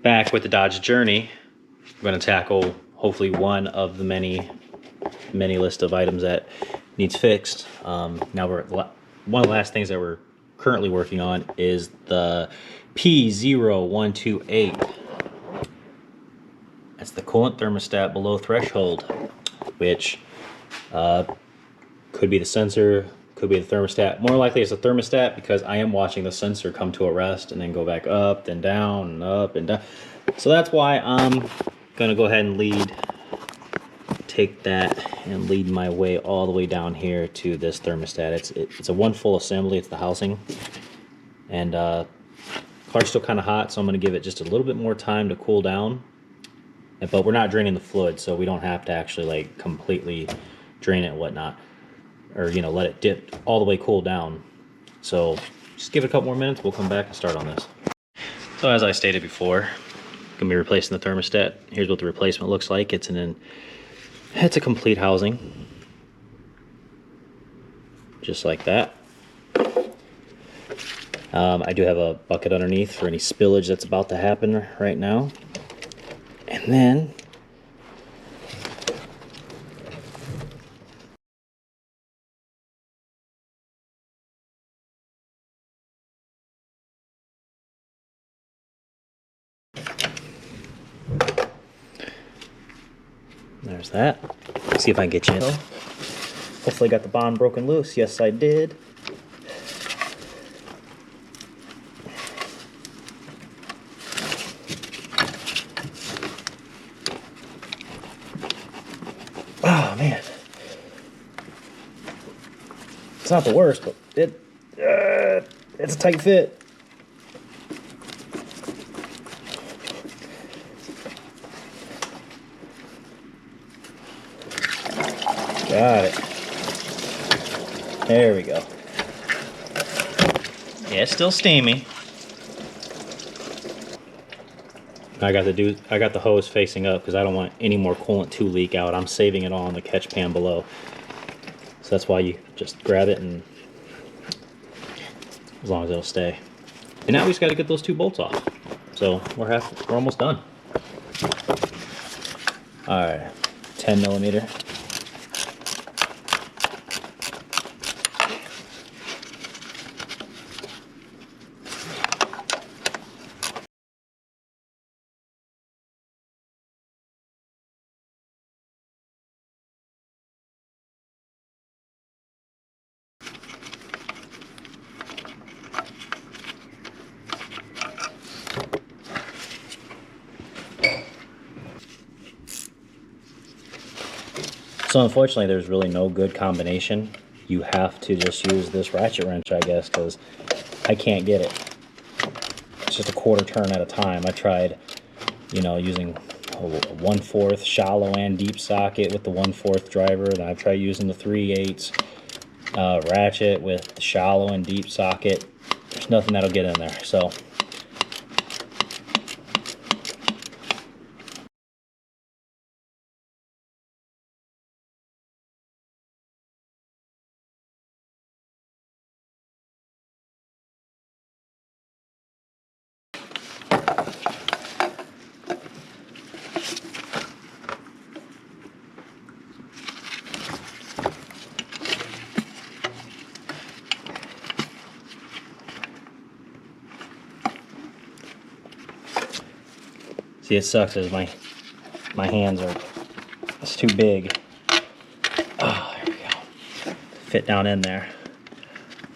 Back with the Dodge Journey. We're going to tackle hopefully one of the many list of items that needs fixed. Now one of the last things that we're currently working on is the P0128. That's the coolant thermostat below threshold, which could be the sensor, could be the thermostat. More likely it's a thermostat because I am watching the sensor come to a rest and then go back up, then down, and up and down. So that's why I'm going to go ahead and take that and lead my way all the way down here to this thermostat. It's a one full assembly. It's the housing. And car's still kind of hot, so I'm going to give it just a little bit more time to cool down. But we're not draining the fluid, so we don't have to actually like completely drain it and whatnot. Or, you know, let it dip all the way cool down. So just give it a couple more minutes, we'll come back and start on this. So as I stated before, gonna be replacing the thermostat. Here's what the replacement looks like. It's a complete housing. Just like that. I do have a bucket underneath for any spillage that's about to happen right now. And then there's that. See if I can get you in. Hopefully I got the bond broken loose. Yes, I did. Oh man, it's not the worst, but it's a tight fit. Got it. There we go. Yeah, it's still steamy. I got the hose facing up because I don't want any more coolant to leak out. I'm saving it all in the catch pan below. So that's why you just grab it, and as long as it'll stay. And now we just got to get those two bolts off. So we're almost done. All right, 10 millimeter. So unfortunately, there's really no good combination. You have to just use this ratchet wrench, I guess, because I can't get it. It's just a quarter turn at a time. I tried, you know, using a 1/4 shallow and deep socket with the 1/4 driver. Then I've tried using the 3/8 ratchet with the shallow and deep socket. There's nothing that'll get in there. So see, it sucks as my hands are, it's too big. Oh, there we go. Fit down in there.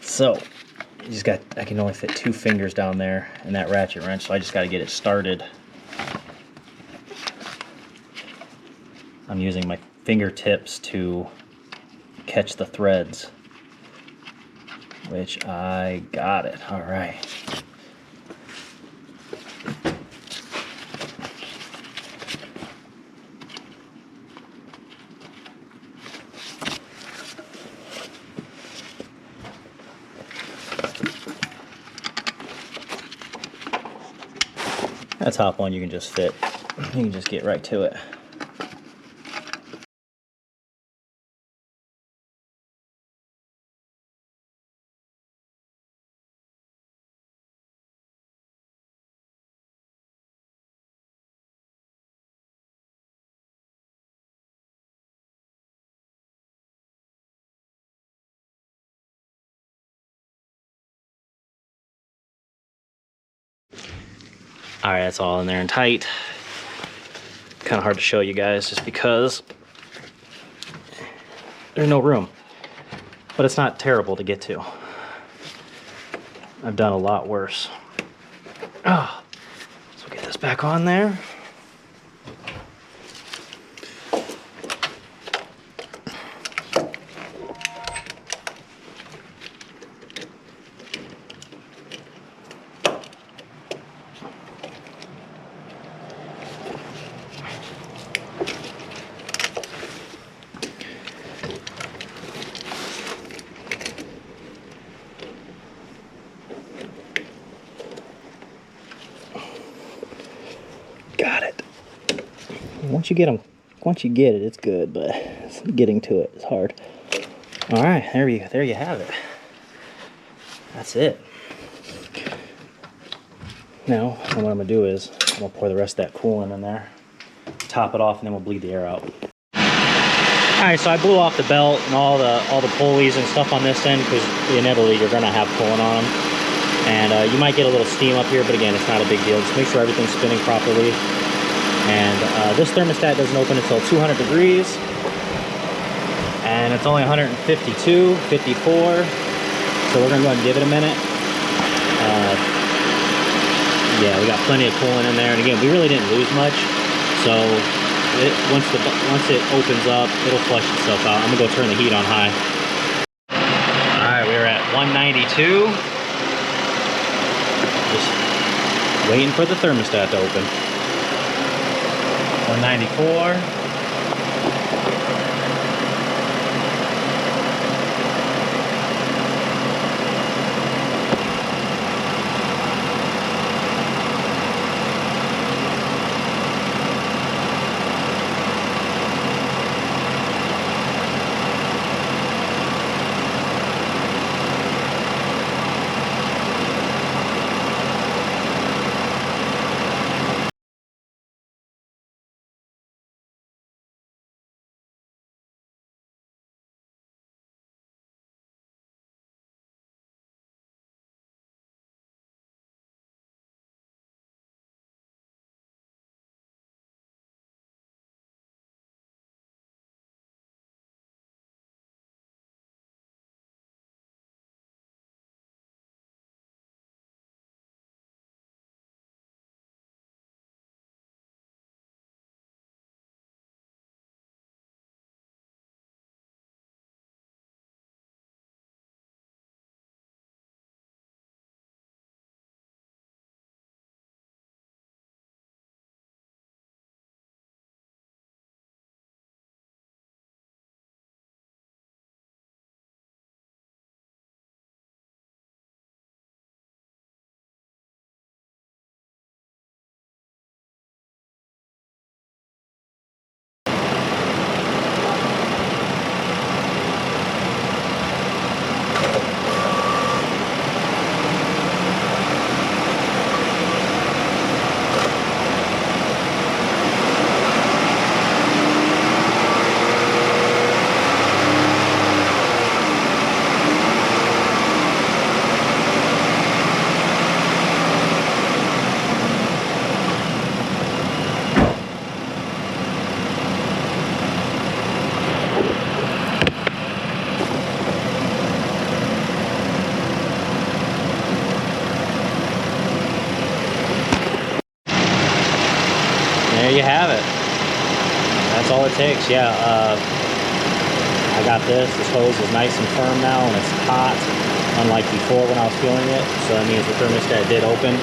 So I can only fit 2 fingers down there in that ratchet wrench, so I just got to get it started. I'm using my fingertips to catch the threads, which I got it. All right. That top one you can just fit. You can just get right to it. All right, that's all in there and tight. Kind of hard to show you guys just because there's no room, but it's not terrible to get to. I've done a lot worse. Oh, so get this back on there. Got it. Once you get them, once you get it, it's good, but getting to it is hard. All right, there you have it. That's it. Now, what I'm gonna do is I'm gonna pour the rest of that coolant in there, top it off, and then we'll bleed the air out. All right, so I blew off the belt and all the pulleys and stuff on this end because inevitably you're gonna have coolant on them. And you might get a little steam up here, but again, it's not a big deal. Just make sure everything's spinning properly. And this thermostat doesn't open until 200 degrees. And it's only 152, 54. So we're gonna go ahead and give it a minute. Yeah, we got plenty of coolant in there. And again, we really didn't lose much. So once it opens up, it'll flush itself out. I'm gonna go turn the heat on high. All right, we're at 192. Just waiting for the thermostat to open. 194. There you have it. That's all it takes. Yeah, I got this. This hose is nice and firm now, and it's hot, unlike before when I was feeling it. So that means the thermostat did open.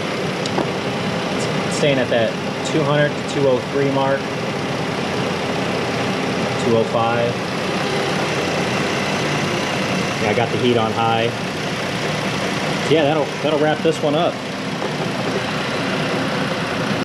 It's staying at that 200 to 203 mark, 205. Yeah, I got the heat on high. So yeah, that'll wrap this one up.